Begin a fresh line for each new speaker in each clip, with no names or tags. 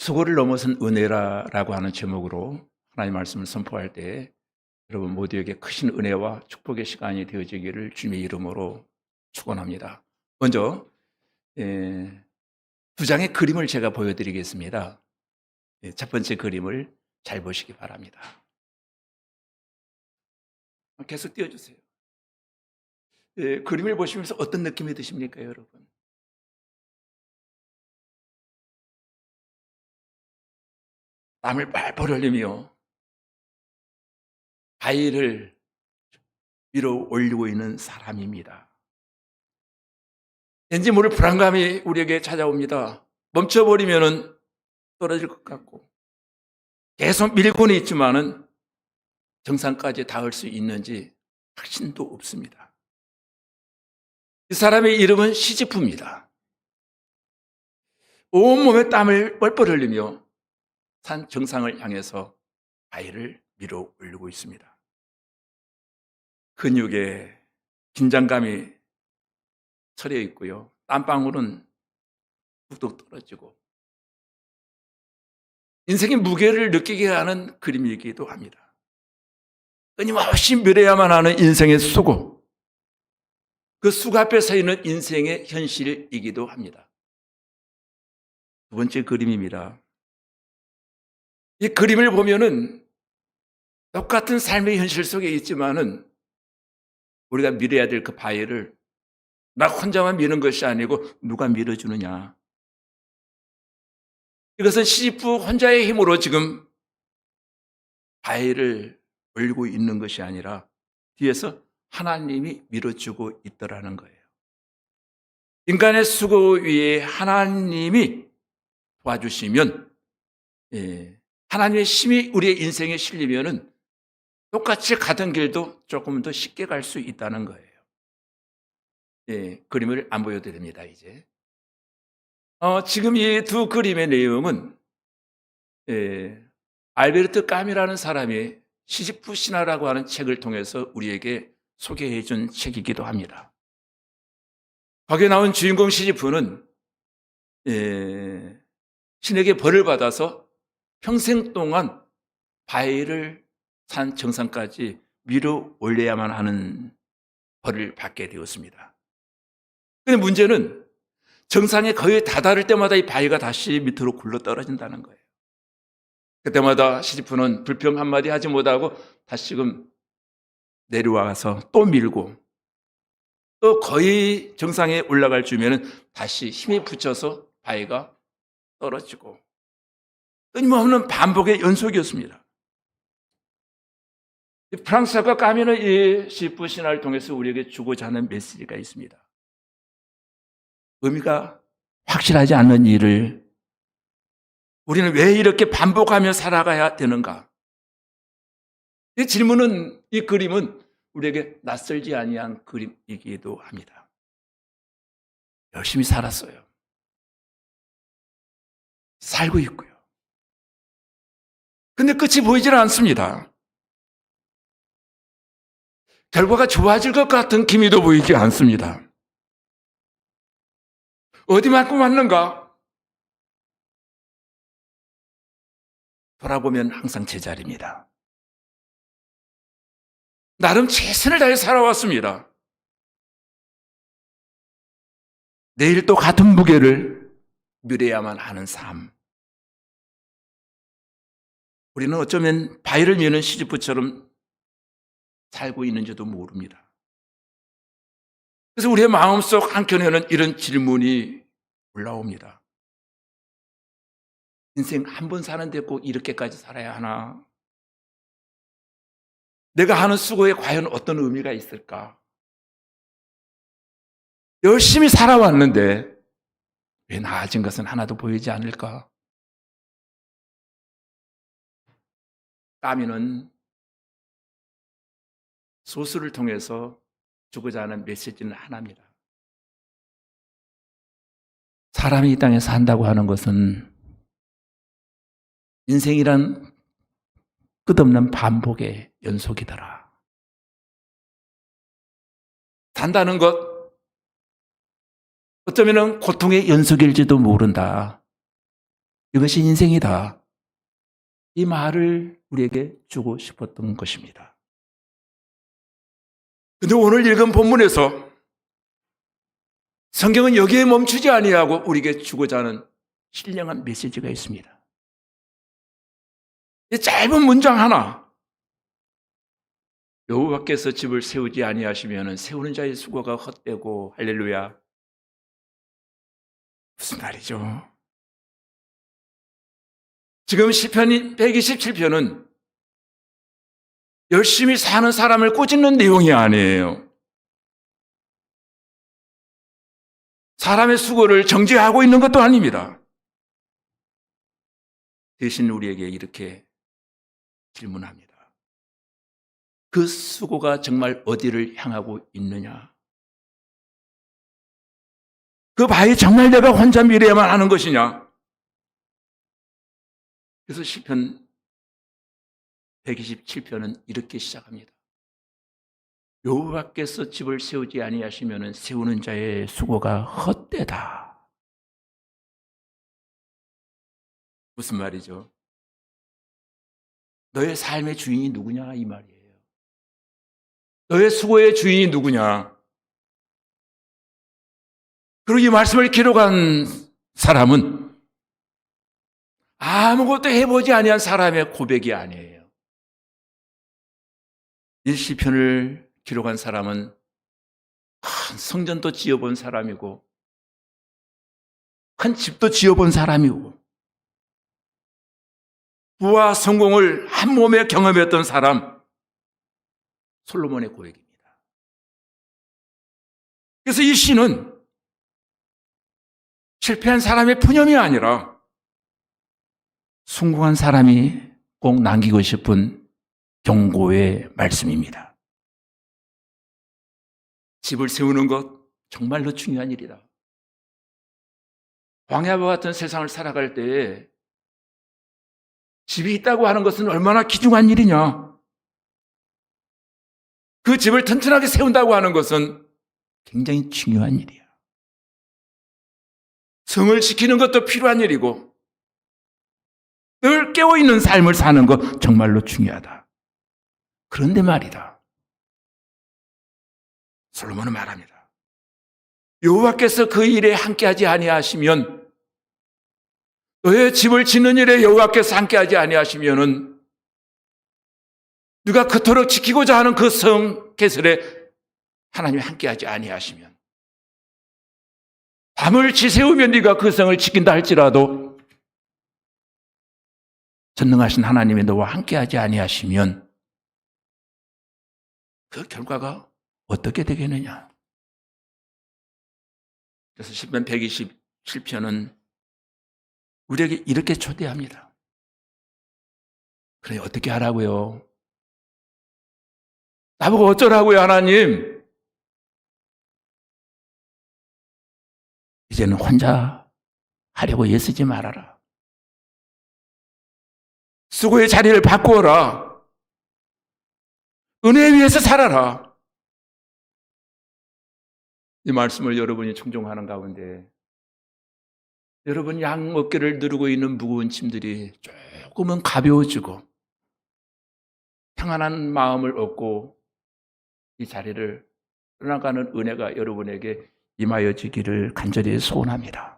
수고를 넘어선 은혜라고 하는 제목으로 하나님의 말씀을 선포할 때 여러분 모두에게 크신 은혜와 축복의 시간이 되어지기를 주님의 이름으로 축원합니다. 먼저 두 장의 그림을 제가 보여드리겠습니다. 첫 번째 그림을 잘 보시기 바랍니다. 계속 띄워주세요. 그림을 보시면서 어떤 느낌이 드십니까, 여러분? 땀을 뻘뻘 흘리며 바위를 위로 올리고 있는 사람입니다. 왠지 모를 불안감이 우리에게 찾아옵니다. 멈춰버리면 떨어질 것 같고 계속 밀고는 있지만은 정상까지 닿을 수 있는지 확신도 없습니다. 이 사람의 이름은 시지프입니다. 온몸에 땀을 뻘뻘 흘리며 산 정상을 향해서 바위를 밀어 올리고 있습니다. 근육에 긴장감이 서려 있고요. 땀방울은 뚝뚝 떨어지고 인생의 무게를 느끼게 하는 그림이기도 합니다. 끊임없이 밀어야만 하는 인생의 수고, 그 수고 앞에 서 있는 인생의 현실이기도 합니다. 두 번째 그림입니다. 이 그림을 보면은 똑같은 삶의 현실 속에 있지만은 우리가 밀어야 될 그 바위를 나 혼자만 미는 것이 아니고 누가 밀어주느냐. 이것은 시지프 혼자의 힘으로 지금 바위를 올리고 있는 것이 아니라 뒤에서 하나님이 밀어주고 있더라는 거예요. 인간의 수고 위에 하나님이 도와주시면, 하나님의 힘이 우리의 인생에 실리면은 똑같이 가던 길도 조금 더 쉽게 갈 수 있다는 거예요. 그림을 안 보여드립니다, 이제. 지금 이 두 그림의 내용은, 알베르트 까미라는 사람이 시지프 신화라고 하는 책을 통해서 우리에게 소개해 준 책이기도 합니다. 거기에 나온 주인공 시지프는 신에게 벌을 받아서 평생 동안 바위를 산 정상까지 밀어 올려야만 하는 벌을 받게 되었습니다. 그런데 문제는 정상에 거의 다다를 때마다 이 바위가 다시 밑으로 굴러 떨어진다는 거예요. 그때마다 시지프는 불평 한마디 하지 못하고 다시금 내려와서 또 밀고 또 거의 정상에 올라갈 쯤에는 다시 힘이 붙여서 바위가 떨어지고 끊임없는 반복의 연속이었습니다. 프랑스 작가 까미는 이 시지프 신화를 통해서 우리에게 주고자 하는 메시지가 있습니다. 의미가 확실하지 않는 일을 우리는 왜 이렇게 반복하며 살아가야 되는가? 이 질문은, 이 그림은 우리에게 낯설지 아니한 그림이기도 합니다. 열심히 살았어요. 살고 있고요. 근데 끝이 보이질 않습니다. 결과가 좋아질 것 같은 기미도 보이지 않습니다. 어디만큼 왔는가? 돌아보면 항상 제자리입니다. 나름 최선을 다해 살아왔습니다. 내일 또 같은 무게를 밀어야만 하는 삶. 우리는 어쩌면 바위를 미는 시지프처럼 살고 있는지도 모릅니다. 그래서 우리의 마음속 한켠에는 이런 질문이 올라옵니다. 인생 한 번 사는데 꼭 이렇게까지 살아야 하나? 내가 하는 수고에 과연 어떤 의미가 있을까? 열심히 살아왔는데 왜 나아진 것은 하나도 보이지 않을까? 까미는 소설을 통해서 주고자 하는 메시지는 하나입니다. 사람이 이 땅에 산다고 하는 것은 인생이란 끝없는 반복의 연속이더라. 산다는 것, 어쩌면 고통의 연속일지도 모른다. 이것이 인생이다. 이 말을 우리에게 주고 싶었던 것입니다. 그런데 오늘 읽은 본문에서 성경은 여기에 멈추지 아니하고 우리에게 주고자 하는 신령한 메시지가 있습니다. 이 짧은 문장 하나, 여호와께서 집을 세우지 아니하시면 세우는 자의 수고가 헛되고, 할렐루야. 무슨 말이죠? 지금 시편 127편은 열심히 사는 사람을 꾸짖는 내용이 아니에요. 사람의 수고를 정죄하고 있는 것도 아닙니다. 대신 우리에게 이렇게 질문합니다. 그 수고가 정말 어디를 향하고 있느냐? 그 바위 정말 내가 혼자 밀어야만 하는 것이냐? 그래서 시편 127편은 이렇게 시작합니다. 여호와께서 집을 세우지 아니하시면 세우는 자의 수고가 헛되다. 무슨 말이죠? 너의 삶의 주인이 누구냐 이 말이에요. 너의 수고의 주인이 누구냐? 그리고 이 말씀을 기록한 사람은 아무것도 해보지 아니한 사람의 고백이 아니에요. 이 시편을 기록한 사람은 큰 성전도 지어본 사람이고 큰 집도 지어본 사람이고 부와 성공을 한 몸에 경험했던 사람, 솔로몬의 고백입니다. 그래서 이 시는 실패한 사람의 푸념이 아니라 성공한 사람이 꼭 남기고 싶은 경고의 말씀입니다. 집을 세우는 것 정말로 중요한 일이다. 광야와 같은 세상을 살아갈 때에 집이 있다고 하는 것은 얼마나 귀중한 일이냐. 그 집을 튼튼하게 세운다고 하는 것은 굉장히 중요한 일이야. 성을 지키는 것도 필요한 일이고 늘 깨어있는 삶을 사는 것 정말로 중요하다. 그런데 말이다. 솔로몬은 말합니다. 여호와께서 그 일에 함께하지 아니하시면, 너의 집을 짓는 일에 여호와께서 함께하지 아니하시면은 네가 그토록 지키고자 하는 그 성 개설에 하나님이 함께하지 아니하시면, 밤을 지새우면 네가 그 성을 지킨다 할지라도 전능하신 하나님이 너와 함께하지 아니하시면 그 결과가 어떻게 되겠느냐. 그래서 시편 127편은 우리에게 이렇게 초대합니다. 그래, 어떻게 하라고요? 나보고 어쩌라고요, 하나님? 이제는 혼자 하려고 애쓰지 말아라. 수고의 자리를 바꾸어라. 은혜 위에서 살아라. 이 말씀을 여러분이 청종하는 가운데 여러분 양 어깨를 누르고 있는 무거운 짐들이 조금은 가벼워지고 평안한 마음을 얻고 이 자리를 떠나가는 은혜가 여러분에게 임하여지기를 간절히 소원합니다.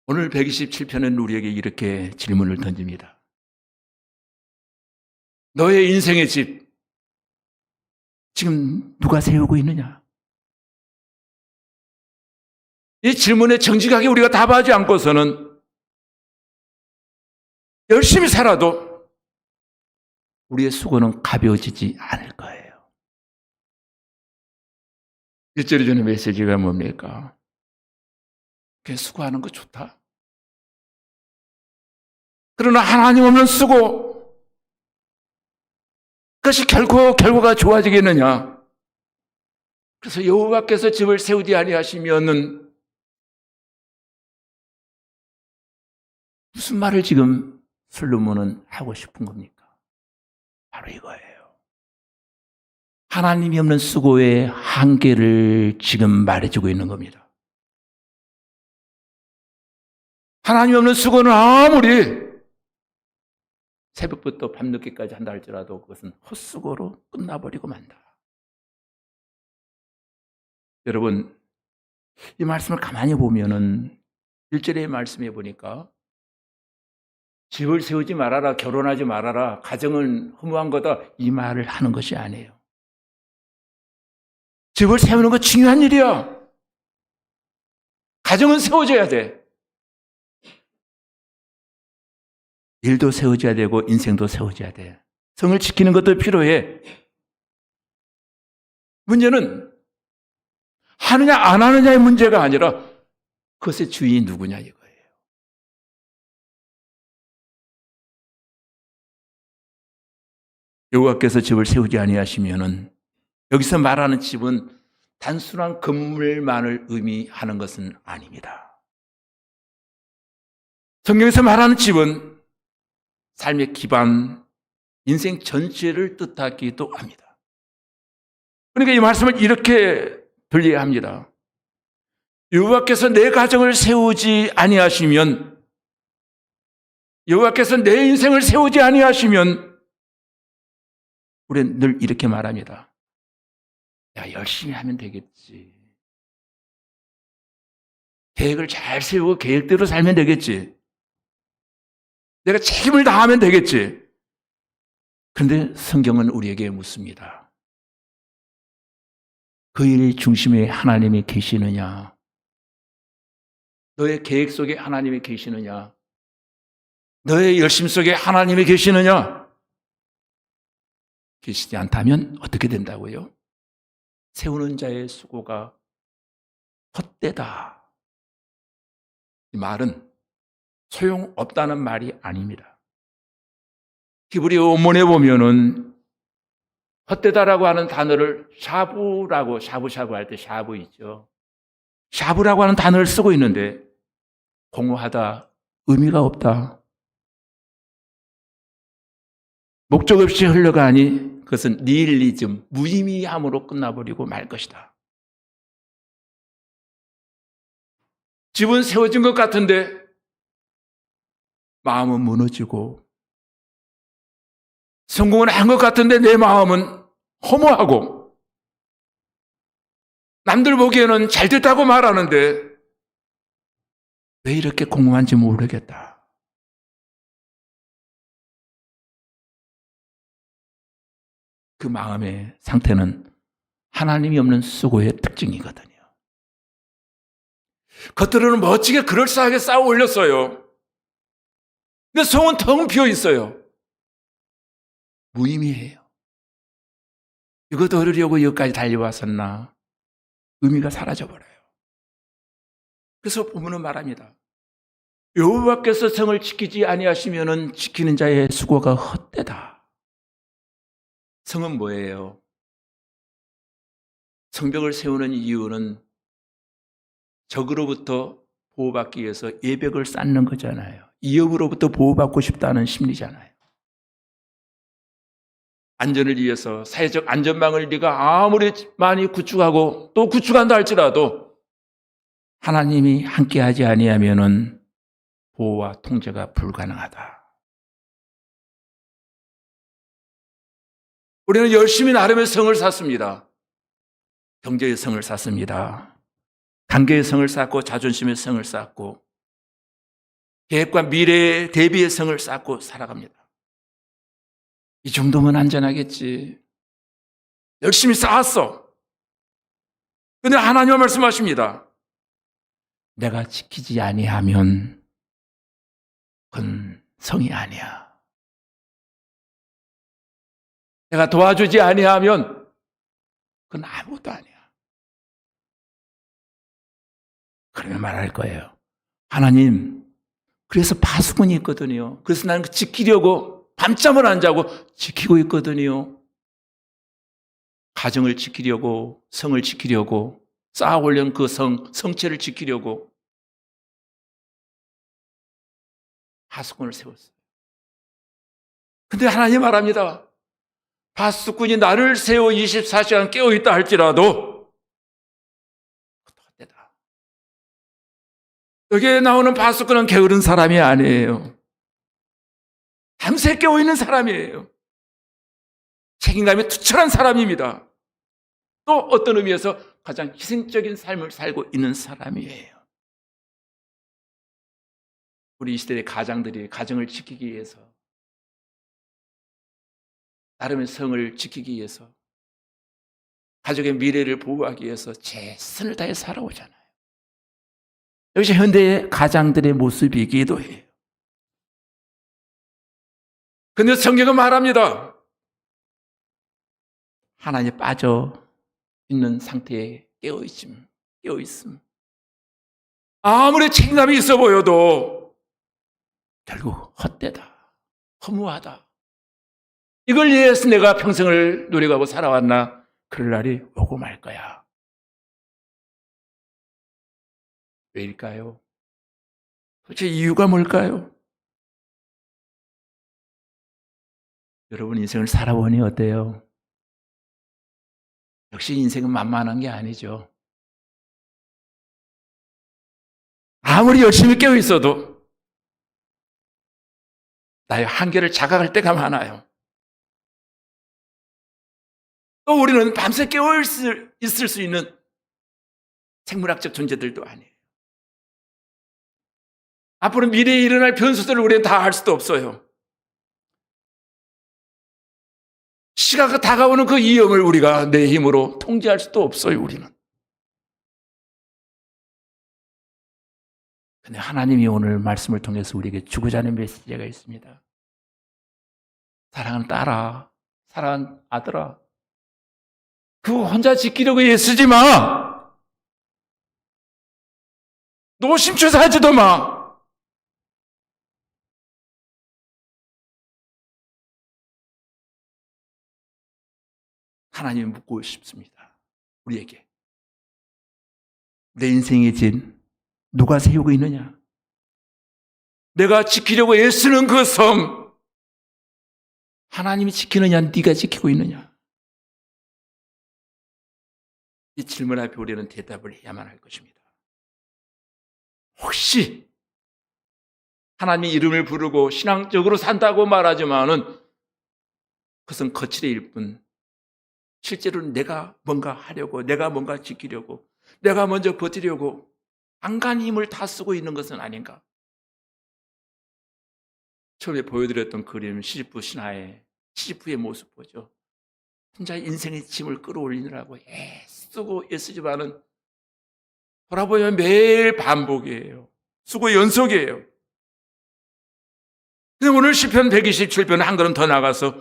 오늘 127편은 우리에게 이렇게 질문을 던집니다. 너의 인생의 집 지금 누가 세우고 있느냐? 이 질문에 정직하게 우리가 답하지 않고서는 열심히 살아도 우리의 수고는 가벼워지지 않을 거예요. 1절에 주는 메시지가 뭡니까? 그게 수고하는 거 좋다. 그러나 하나님 없는 수고, 그것이 결코 결과가 좋아지겠느냐? 그래서 여호와께서 집을 세우지 아니하시면은 무슨 말을 지금 솔로몬은 하고 싶은 겁니까? 바로 이거예요. 하나님이 없는 수고의 한계를 지금 말해주고 있는 겁니다. 하나님 없는 수고는 아무리 새벽부터 밤늦게까지 한다 할지라도 그것은 헛수고로 끝나버리고 만다. 여러분, 이 말씀을 가만히 보면은 1절의 말씀에 보니까 집을 세우지 말아라, 결혼하지 말아라, 가정은 허무한 거다, 이 말을 하는 것이 아니에요. 집을 세우는 거 중요한 일이야. 가정은 세워져야 돼. 일도 세워져야 되고 인생도 세워져야 돼. 성을 지키는 것도 필요해. 문제는 하느냐 안 하느냐의 문제가 아니라 그것의 주인이 누구냐 이거예요. 여호와께서 집을 세우지 아니하시면은, 여기서 말하는 집은 단순한 건물만을 의미하는 것은 아닙니다. 성경에서 말하는 집은 삶의 기반, 인생 전체를 뜻하기도 합니다. 그러니까 이 말씀을 이렇게 들려야 합니다. 여호와께서 내 가정을 세우지 아니하시면, 여호와께서 내 인생을 세우지 아니하시면 우리는 늘 이렇게 말합니다. 야, 열심히 하면 되겠지. 계획을 잘 세우고 계획대로 살면 되겠지. 내가 책임을 다하면 되겠지. 그런데 성경은 우리에게 묻습니다. 그 일의 중심에 하나님이 계시느냐? 너의 계획 속에 하나님이 계시느냐? 너의 열심 속에 하나님이 계시느냐? 계시지 않다면 어떻게 된다고요? 세우는 자의 수고가 헛되다. 이 말은 소용없다는 말이 아닙니다. 히브리어 원문에 보면은 헛되다라고 하는 단어를 샤브라고, 샤브샤브 할 때 샤브 있죠. 샤브라고 하는 단어를 쓰고 있는데 공허하다, 의미가 없다. 목적 없이 흘러가니 그것은 니힐리즘, 무의미함으로 끝나버리고 말 것이다. 집은 세워진 것 같은데 마음은 무너지고, 성공은 한 것 같은데 내 마음은 허무하고, 남들 보기에는 잘 됐다고 말하는데 왜 이렇게 공허한지 모르겠다. 그 마음의 상태는 하나님이 없는 수고의 특징이거든요. 겉으로는 멋지게 그럴싸하게 쌓아 올렸어요. 근데 속은 텅 비어 있어요. 무의미해요. 이것도 얻으려고 여기까지 달려왔었나? 의미가 사라져버려요. 그래서 본문은 말합니다. 여호와께서 성을 지키지 아니하시면은 지키는 자의 수고가 헛되다. 성은 뭐예요? 성벽을 세우는 이유는 적으로부터 보호받기 위해서 예벽을 쌓는 거잖아요. 위협으로부터 보호받고 싶다는 심리잖아요. 안전을 위해서 사회적 안전망을 네가 아무리 많이 구축하고 또 구축한다 할지라도 하나님이 함께하지 아니하면은 보호와 통제가 불가능하다. 우리는 열심히 나름의 성을 쌓습니다. 경제의 성을 쌓습니다. 관계의 성을 쌓고 자존심의 성을 쌓고 계획과 미래의 대비의 성을 쌓고 살아갑니다. 이 정도면 안전하겠지. 열심히 쌓았어. 그런데 하나님은 말씀하십니다. 내가 지키지 아니하면 그건 성이 아니야. 내가 도와주지 아니하면 그건 아무것도 아니야. 그러면 말할 거예요. 하나님, 그래서 파수꾼이 있거든요. 그래서 나는 지키려고 밤잠을 안 자고 지키고 있거든요. 가정을 지키려고, 성을 지키려고, 쌓아 올린 그 성체를 지키려고 파수꾼을 세웠어요. 근데 하나님 말합니다. 파수꾼이 나를 세워 24시간 깨어있다 할지라도 헛되다. 여기에 나오는 바수꾼은 게으른 사람이 아니에요. 밤새 깨어있는 사람이에요. 책임감이 투철한 사람입니다. 또 어떤 의미에서 가장 희생적인 삶을 살고 있는 사람이에요. 우리 이 시대의 가장들이 가정을 지키기 위해서, 나름의 성을 지키기 위해서, 가족의 미래를 보호하기 위해서 최선을 다해 살아오잖아요. 이것이 현대의 가장들의 모습이기도 해요. 그런데 성경은 말합니다. 하나님에 빠져 있는 상태에 깨어있음. 아무리 책임감이 있어 보여도 결국 헛되다, 허무하다. 이걸 위해서 내가 평생을 노력하고 살아왔나? 그럴 날이 오고 말 거야. 왜일까요? 도대체 이유가 뭘까요? 여러분 인생을 살아보니 어때요? 역시 인생은 만만한 게 아니죠. 아무리 열심히 깨어 있어도 나의 한계를 자각할 때가 많아요. 또 우리는 밤새 깨어 있을 수 있는 생물학적 존재들도 아니에요. 앞으로 미래에 일어날 변수들을 우리는 다 알 수도 없어요. 시간과 다가오는 그 위험을 우리가 내 힘으로 통제할 수도 없어요, 우리는. 근데 하나님이 오늘 말씀을 통해서 우리에게 주고자 하는 메시지가 있습니다. 사랑하는 딸아, 사랑하는 아들아, 그거 혼자 지키려고 애쓰지 마. 노심초사 하지도 마. 하나님 묻고 싶습니다. 우리에게. 내 인생의 진 누가 세우고 있느냐? 내가 지키려고 애쓰는 그 섬 하나님이 지키느냐, 네가 지키고 있느냐? 이 질문 앞에 우리는 대답을 해야만 할 것입니다. 혹시 하나님의 이름을 부르고 신앙적으로 산다고 말하지만은 그것은 거칠의 뿐, 실제로는 내가 뭔가 하려고, 내가 뭔가 지키려고, 내가 먼저 버티려고 안간히 힘을 다 쓰고 있는 것은 아닌가? 처음에 보여드렸던 그림 시지프 신화의 시지프의 모습 보죠. 혼자 인생의 짐을 끌어올리느라고 애쓰고 애쓰지만은 돌아보면 매일 반복이에요. 수고 연속이에요. 근데 오늘 시편 127편 한 걸음 더 나가서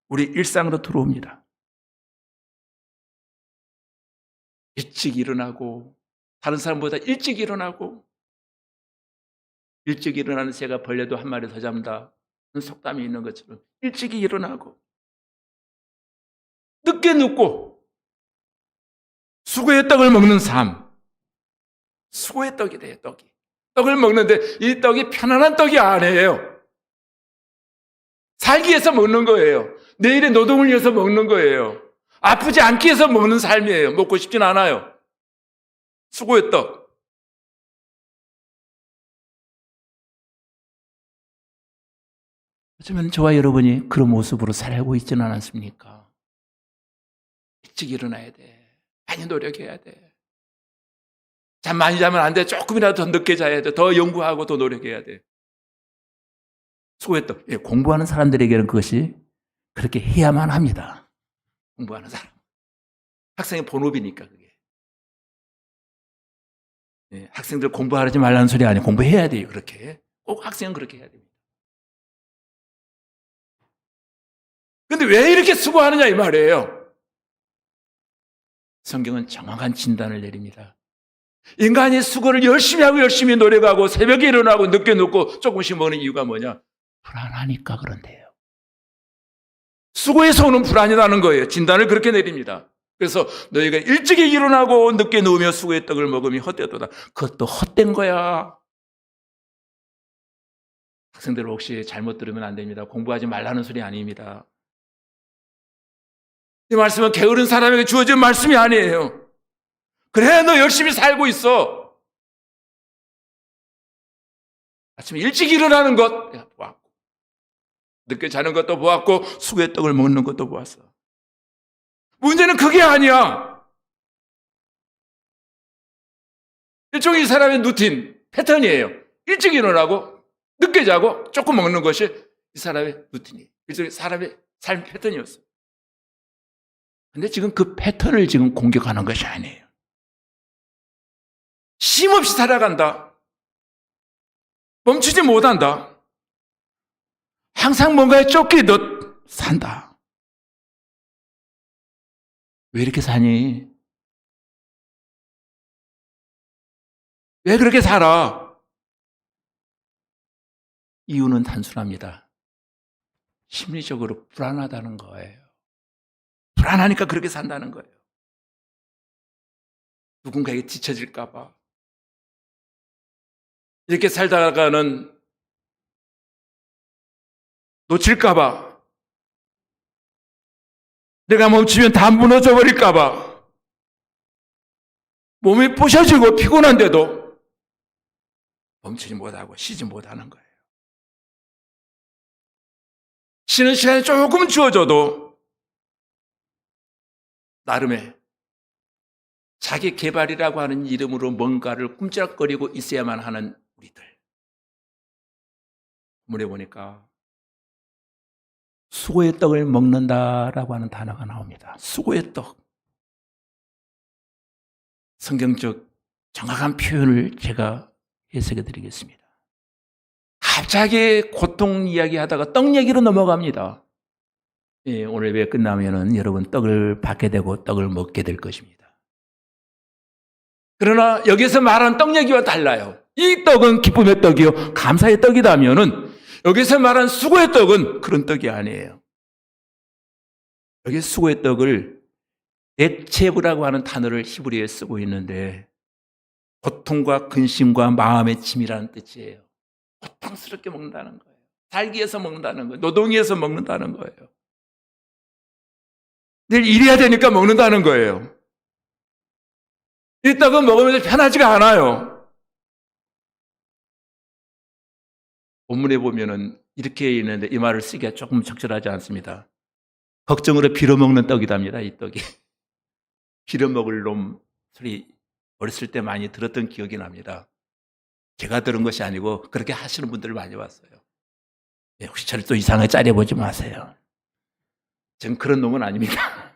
우리 일상으로 들어옵니다. 일찍 일어나고, 다른 사람보다 일찍 일어나고, 일찍 일어나는 새가 벌레도 한 마리 더 잡는다는 속담이 있는 것처럼 일찍 일어나고, 늦게 눕고, 수고의 떡을 먹는 삶. 수고의 떡이 돼요, 떡이. 떡을 먹는데 이 떡이 편안한 떡이 아니에요. 살기 위해서 먹는 거예요. 내일의 노동을 위해서 먹는 거예요. 아프지 않기 위해서 먹는 삶이에요. 먹고 싶진 않아요. 수고의 떡. 어쩌면 저와 여러분이 그런 모습으로 살고 있지는 않습니까? 일찍 일어나야 돼. 많이 노력해야 돼. 잠 많이 자면 안 돼. 조금이라도 더 늦게 자야 돼. 더 연구하고 더 노력해야 돼. 수고의 떡. 예, 공부하는 사람들에게는 그것이 그렇게 해야만 합니다. 공부하는 사람. 학생의 본업이니까 그게. 예, 학생들 공부하지 말라는 소리 아니에요. 공부해야 돼요. 그렇게. 꼭 학생은 그렇게 해야 됩니다. 근데 왜 이렇게 수고하느냐 이 말이에요. 성경은 정확한 진단을 내립니다. 인간이 수고를 열심히 하고 열심히 노력하고 새벽에 일어나고 늦게 눕고 조금씩 먹는 이유가 뭐냐? 불안하니까 그런데요. 수고에서 오는 불안이 나는 거예요. 진단을 그렇게 내립니다. 그래서 너희가 일찍 일어나고 늦게 누우며 수고의 떡을 먹으면 헛되도다. 그것도 헛된 거야. 학생들 혹시 잘못 들으면 안 됩니다. 공부하지 말라는 소리 아닙니다. 이 말씀은 게으른 사람에게 주어진 말씀이 아니에요. 그래, 너 열심히 살고 있어. 아침에 일찍 일어나는 것 내가 보았고, 늦게 자는 것도 보았고, 수고의 떡을 먹는 것도 보았어. 문제는 그게 아니야. 일종의 이 사람의 루틴, 패턴이에요. 일찍 일어나고, 늦게 자고, 조금 먹는 것이 이 사람의 루틴이에요. 일종의 사람의 삶 패턴이었어요. 근데 지금 그 패턴을 지금 공격하는 것이 아니에요. 쉼없이 살아간다. 멈추지 못한다. 항상 뭔가에 쫓기듯 산다. 왜 이렇게 사니? 왜 그렇게 살아? 이유는 단순합니다. 심리적으로 불안하다는 거예요. 불안하니까 그렇게 산다는 거예요. 누군가에게 뒤처질까 봐. 이렇게 살다가는 놓칠까 봐. 내가 멈추면 다 무너져 버릴까 봐. 몸이 부셔지고 피곤한데도 멈추지 못하고 쉬지 못하는 거예요. 쉬는 시간이 조금 주어져도 나름의 자기 개발이라고 하는 이름으로 뭔가를 꿈쩍거리고 있어야만 하는 우리들. 문에 보니까 수고의 떡을 먹는다라고 하는 단어가 나옵니다. 수고의 떡. 성경적 정확한 표현을 제가 해석해 드리겠습니다. 갑자기 고통 이야기하다가 떡 얘기로 넘어갑니다. 예, 오늘 예배 끝나면은 여러분 떡을 받게 되고 떡을 먹게 될 것입니다. 그러나 여기서 말하는 떡 얘기와 달라요. 이 떡은 기쁨의 떡이요 감사의 떡이다면은 여기서 말하는 수고의 떡은 그런 떡이 아니에요. 여기 수고의 떡을 넷체브라고 하는 단어를 히브리어에 쓰고 있는데 고통과 근심과 마음의 짐이라는 뜻이에요. 고통스럽게 먹는다는 거예요. 살기 위해서 먹는다는 거예요. 노동이 위해서 먹는다는 거예요. 내일 일해야 되니까 먹는다는 거예요. 이 떡은 먹으면서 편하지가 않아요. 본문에 보면은 이렇게 있는데 이 말을 쓰기가 조금 적절하지 않습니다. 걱정으로 빌어먹는 떡이답니다. 이 떡이. 빌어먹을 놈 소리 어렸을 때 많이 들었던 기억이 납니다. 제가 들은 것이 아니고 그렇게 하시는 분들을 많이 봤어요. 혹시 저를 또 이상하게 짜려보지 마세요. 전 그런 놈은 아닙니다.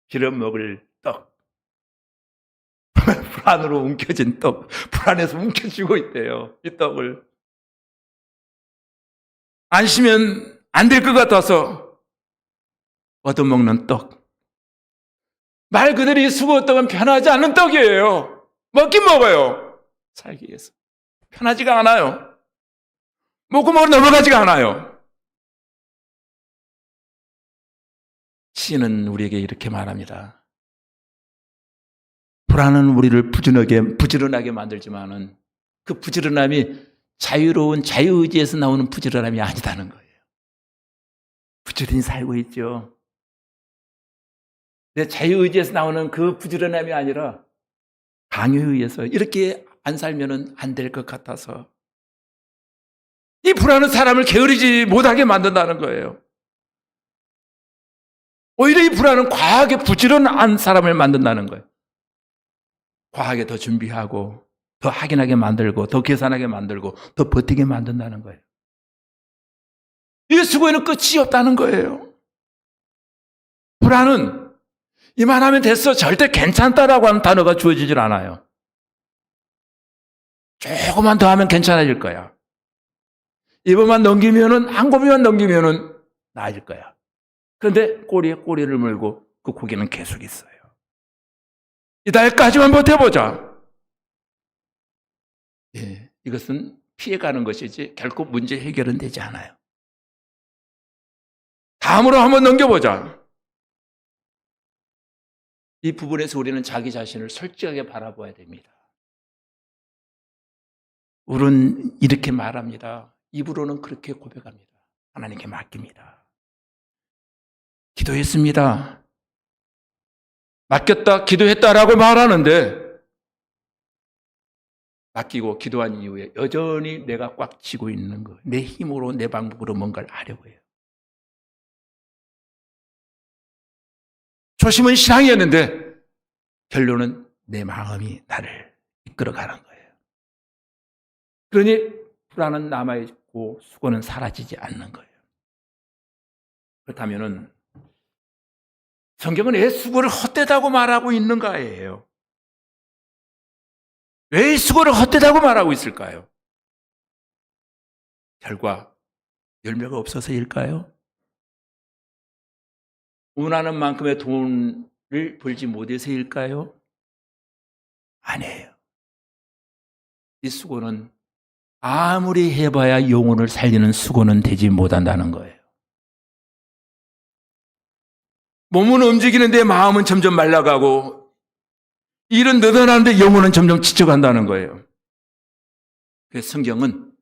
빌어먹을 떡. 불안으로 움켜진 떡. 불안해서 움켜쥐고 있대요. 이 떡을. 안 쉬면 안 될 것 같아서 얻어먹는 떡. 말 그대로 이 수고 떡은 편하지 않은 떡이에요. 먹긴 먹어요. 살기 위해서. 편하지가 않아요. 먹고 넘어가지가 않아요. 시인은 우리에게 이렇게 말합니다. 불안은 우리를 부지런하게 만들지만은 그 부지런함이 자유로운 자유의지에서 나오는 부지런함이 아니다는 거예요. 부지런히 살고 있죠. 내 자유의지에서 나오는 그 부지런함이 아니라 강요에 의해서 이렇게 안 살면은 안 될 것 같아서 이 불안은 사람을 게으르지 못하게 만든다는 거예요. 오히려 이 불안은 과하게 부지런한 사람을 만든다는 거예요. 과하게 더 준비하고 더 확인하게 만들고 더 계산하게 만들고 더 버티게 만든다는 거예요. 이 수고에는 끝이 없다는 거예요. 불안은 이만하면 됐어 절대 괜찮다라고 하는 단어가 주어지질 않아요. 조금만 더 하면 괜찮아질 거야. 이번만 넘기면은 한 고비만 넘기면은 나아질 거야. 그런데 꼬리에 꼬리를 물고 그 고개는 계속 있어요. 이 달까지만 버텨보자. 예, 이것은 피해가는 것이지 결코 문제 해결은 되지 않아요. 다음으로 한번 넘겨보자. 이 부분에서 우리는 자기 자신을 솔직하게 바라봐야 됩니다. 우리는 이렇게 말합니다. 입으로는 그렇게 고백합니다. 하나님께 맡깁니다. 기도했습니다. 맡겼다, 기도했다라고 말하는데 맡기고 기도한 이후에 여전히 내가 꽉 쥐고 있는 거, 내 힘으로 내 방법으로 뭔가를 하려고 해요. 초심은 신앙이었는데 결론은 내 마음이 나를 이끌어가는 거예요. 그러니 불안은 남아있고 수고는 사라지지 않는 거예요. 그렇다면 성경은 왜 수고를 헛되다고 말하고 있는가예요. 왜 수고를 헛되다고 말하고 있을까요? 결과 열매가 없어서일까요? 원하는 만큼의 돈을 벌지 못해서일까요? 아니에요. 이 수고는 아무리 해봐야 영혼을 살리는 수고는 되지 못한다는 거예요. 몸은 움직이는데 마음은 점점 말라가고 일은 늘어나는데 영혼은 점점 지쳐간다는 거예요. 그래서 성경은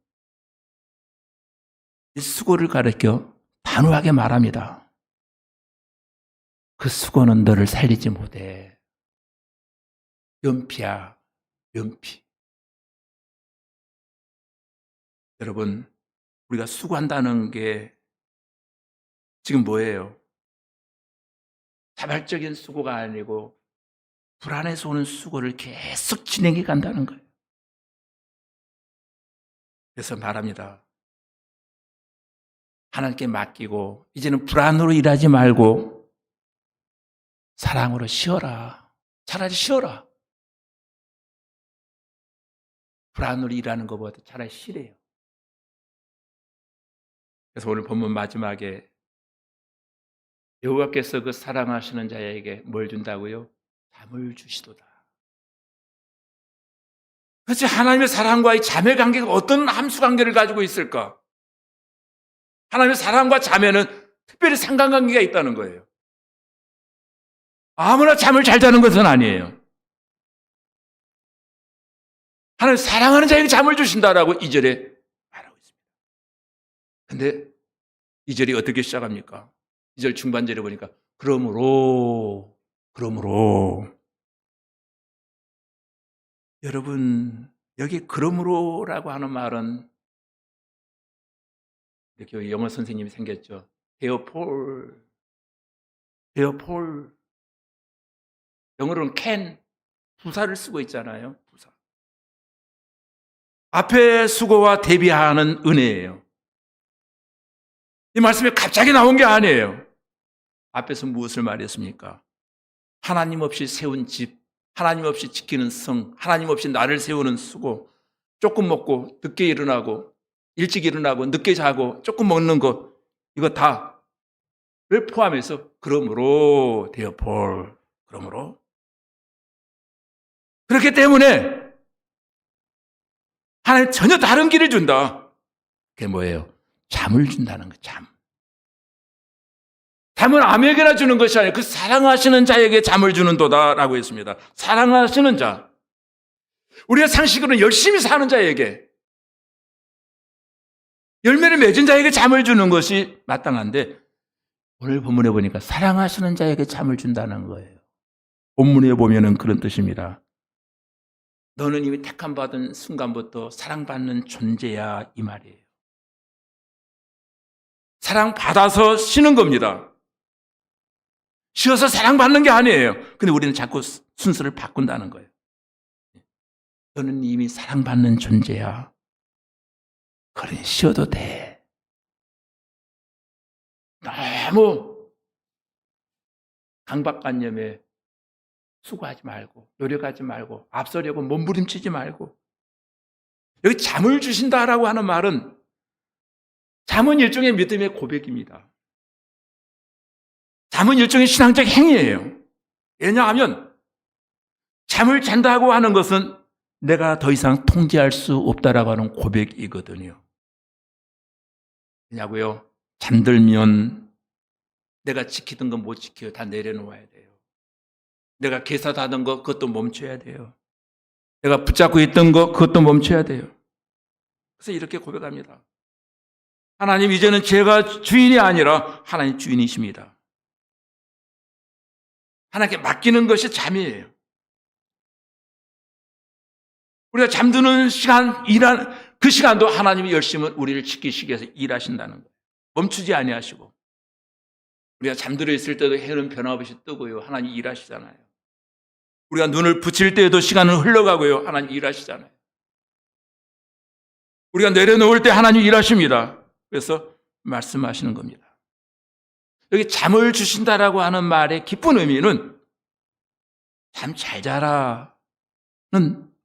이 수고를 가르쳐 단호하게 말합니다. 그 수고는 너를 살리지 못해. 연피야, 연피. 여러분, 우리가 수고한다는 게 지금 뭐예요? 자발적인 수고가 아니고 불안해서 오는 수고를 계속 진행해 간다는 거예요. 그래서 말합니다. 하나님께 맡기고 이제는 불안으로 일하지 말고 사랑으로 쉬어라. 차라리 쉬어라. 불안으로 일하는 것보다 차라리 쉬래요. 그래서 오늘 본문 마지막에 여호와께서 그 사랑하시는 자에게 뭘 준다고요? 잠을 주시도다. 그렇지, 하나님의 사랑과의 자매 관계가 어떤 함수 관계를 가지고 있을까? 하나님의 사랑과 자매는 특별히 상관관계가 있다는 거예요. 아무나 잠을 잘 자는 것은 아니에요. 하나님 사랑하는 자에게 잠을 주신다라고 2절에 말하고 있습니다. 근데 2절이 어떻게 시작합니까? 2절 중반절에 보니까 그러므로 여러분, 여기 그러므로라고 하는 말은 이렇게 영어 선생님이 생겼죠. therefore. 영어로는 can, 부사를 쓰고 있잖아요. 부사. 앞에 수고와 대비하는 은혜예요. 이 말씀이 갑자기 나온 게 아니에요. 앞에서 무엇을 말했습니까? 하나님 없이 세운 집, 하나님 없이 지키는 성, 하나님 없이 나를 세우는 수고, 조금 먹고 늦게 일어나고 일찍 일어나고 늦게 자고 조금 먹는 것, 이거 다를 포함해서 그러므로 therefore, 그러므로 그렇기 때문에 하나님 전혀 다른 길을 준다. 그게 뭐예요? 잠을 준다는 거예요. 잠은 아무에게나 주는 것이 아니라 그 사랑하시는 자에게 잠을 주는도다라고 했습니다. 사랑하시는 자, 우리가 상식으로는 열심히 사는 자에게, 열매를 맺은 자에게 잠을 주는 것이 마땅한데 오늘 본문에 보니까 사랑하시는 자에게 잠을 준다는 거예요. 본문에 보면은 그런 뜻입니다. 너는 이미 택함받은 순간부터 사랑받는 존재야, 이 말이에요. 사랑받아서 쉬는 겁니다. 쉬어서 사랑받는 게 아니에요. 근데 우리는 자꾸 순서를 바꾼다는 거예요. 너는 이미 사랑받는 존재야. 그러니 쉬어도 돼. 너무 강박관념에 수고하지 말고, 노력하지 말고, 앞서려고 몸부림치지 말고. 여기 잠을 주신다라고 하는 말은 잠은 일종의 믿음의 고백입니다. 잠은 일종의 신앙적 행위예요. 왜냐하면 잠을 잔다고 하는 것은 내가 더 이상 통제할 수 없다라고 하는 고백이거든요. 왜냐고요? 잠들면 내가 지키던 거 못 지켜요. 다 내려놓아야 돼요. 내가 계산하던 거 그것도 멈춰야 돼요. 내가 붙잡고 있던 거 그것도 멈춰야 돼요. 그래서 이렇게 고백합니다. 하나님, 이제는 제가 주인이 아니라 하나님 주인이십니다. 하나님께 맡기는 것이 잠이에요. 우리가 잠드는 시간, 그 시간도 하나님이 열심히 우리를 지키시기 위해서 일하신다는 거예요. 멈추지 아니하시고. 우리가 잠들어 있을 때도 해는 변함없이 뜨고요. 하나님 일하시잖아요. 우리가 눈을 붙일 때에도 시간은 흘러가고요. 하나님 일하시잖아요. 우리가 내려놓을 때 하나님 일하십니다. 그래서 말씀하시는 겁니다. 여기 잠을 주신다라고 하는 말의 깊은 의미는 잠 잘 자라는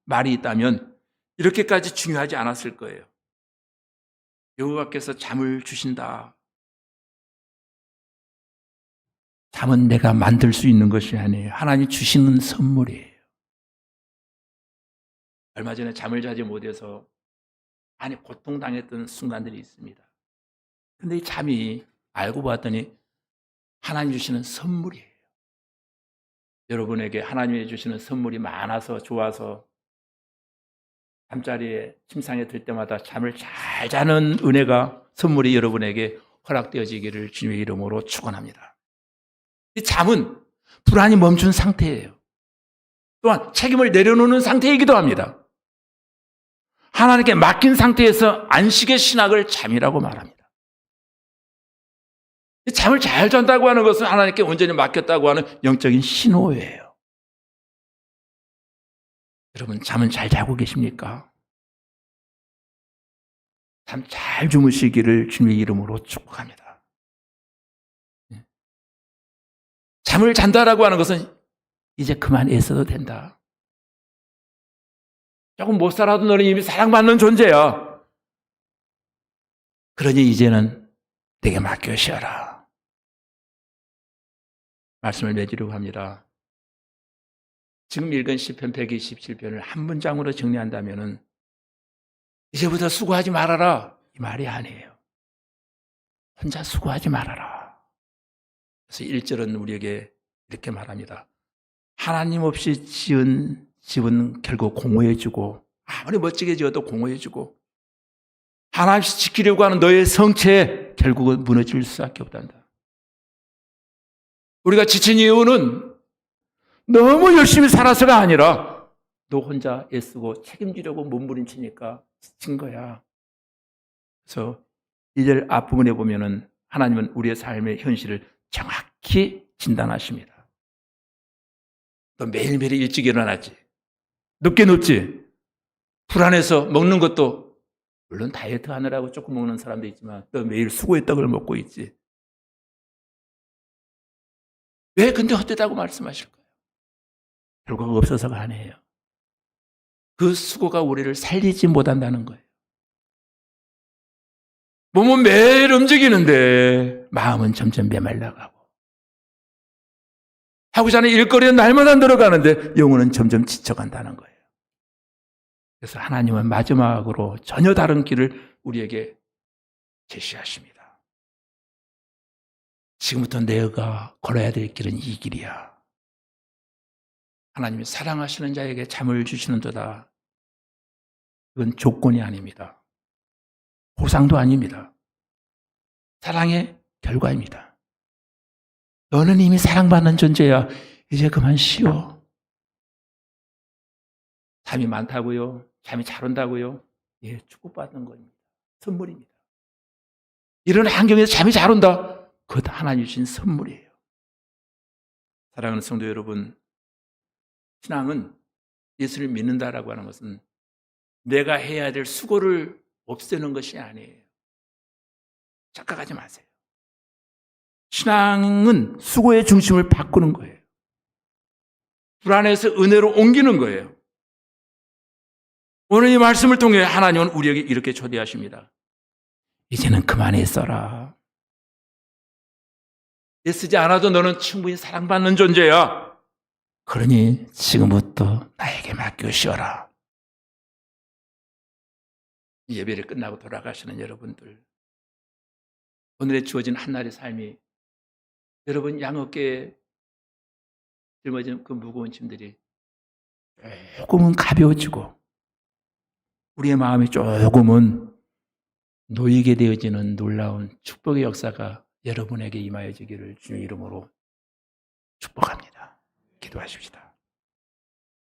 말이 있다면 이렇게까지 중요하지 않았을 거예요. 여호와께서 잠을 주신다. 잠은 내가 만들 수 있는 것이 아니에요. 하나님 주시는 선물이에요. 얼마 전에 잠을 자지 못해서 안에 고통당했던 순간들이 있습니다. 근데 이 잠이 알고 봤더니 하나님 주시는 선물이에요. 여러분에게 하나님이 주시는 선물이 많아서 좋아서 잠자리에 침상에 들 때마다 잠을 잘 자는 은혜가 선물이 여러분에게 허락되어지기를 주님의 이름으로 축원합니다. 이 잠은 불안이 멈춘 상태예요. 또한 책임을 내려놓는 상태이기도 합니다. 하나님께 맡긴 상태에서 안식의 신학을 잠이라고 말합니다. 잠을 잘 잔다고 하는 것은 하나님께 온전히 맡겼다고 하는 영적인 신호예요. 여러분, 잠은 잘 자고 계십니까? 잠 잘 주무시기를 주님의 이름으로 축복합니다. 잠을 잔다라고 하는 것은 이제 그만 애써도 된다. 조금 못 살아도 너는 이미 사랑받는 존재야. 그러니 이제는 내게 맡겨 쉬어라. 말씀을 맺으려고 합니다. 지금 읽은 시편 127편을 한 문장으로 정리한다면 이제부터 수고하지 말아라. 이 말이 아니에요. 혼자 수고하지 말아라. 그래서 1절은 우리에게 이렇게 말합니다. 하나님 없이 지은 집은 결국 공허해지고 아무리 멋지게 지어도 공허해지고 하나님 없이 지키려고 하는 너의 성체 결국은 무너질 수밖에 없단다. 우리가 지친 이유는 너무 열심히 살아서가 아니라 너 혼자 애쓰고 책임지려고 몸부림치니까 지친 거야. 그래서 2절 앞부분에 보면은 하나님은 우리의 삶의 현실을 정확히 진단하십니다. 너 매일매일 일찍 일어나지. 늦게 눕지. 불안해서 먹는 것도 물론 다이어트 하느라고 조금 먹는 사람도 있지만 너 매일 수고의 떡을 먹고 있지. 왜 근데 헛되다고 말씀하실 거예요? 결과가 없어서가 아니에요. 그 수고가 우리를 살리지 못한다는 거예요. 몸은 매일 움직이는데 마음은 점점 메말라가고 하고자 하는 일거리는 날마다 늘어가는데 영혼은 점점 지쳐간다는 거예요. 그래서 하나님은 마지막으로 전혀 다른 길을 우리에게 제시하십니다. 지금부터 내가 걸어야 될 길은 이 길이야. 하나님이 사랑하시는 자에게 잠을 주시는 도다. 그건 조건이 아닙니다. 보상도 아닙니다. 사랑의 결과입니다. 너는 이미 사랑받는 존재야. 이제 그만 쉬어. 잠이 많다고요? 잠이 잘 온다고요? 예, 축복받는 겁니다. 선물입니다. 이런 환경에서 잠이 잘 온다. 그것 하나님 주신 선물이에요. 사랑하는 성도 여러분, 신앙은 예수를 믿는다라고 하는 것은 내가 해야 될 수고를 없애는 것이 아니에요. 착각하지 마세요. 신앙은 수고의 중심을 바꾸는 거예요. 불안에서 은혜로 옮기는 거예요. 오늘 이 말씀을 통해 하나님은 우리에게 이렇게 초대하십니다. 이제는 그만해 써라. 애쓰지 않아도 너는 충분히 사랑받는 존재야. 그러니 지금부터 나에게 맡겨 쉬어라. 예배를 끝나고 돌아가시는 여러분들, 오늘의 주어진 한날의 삶이 여러분 양어깨에 짊어진 그 무거운 짐들이 조금은 가벼워지고 우리의 마음이 조금은 놓이게 되어지는 놀라운 축복의 역사가 여러분에게 임하여지기를 주의 이름으로 축복합니다. 기도하십시다.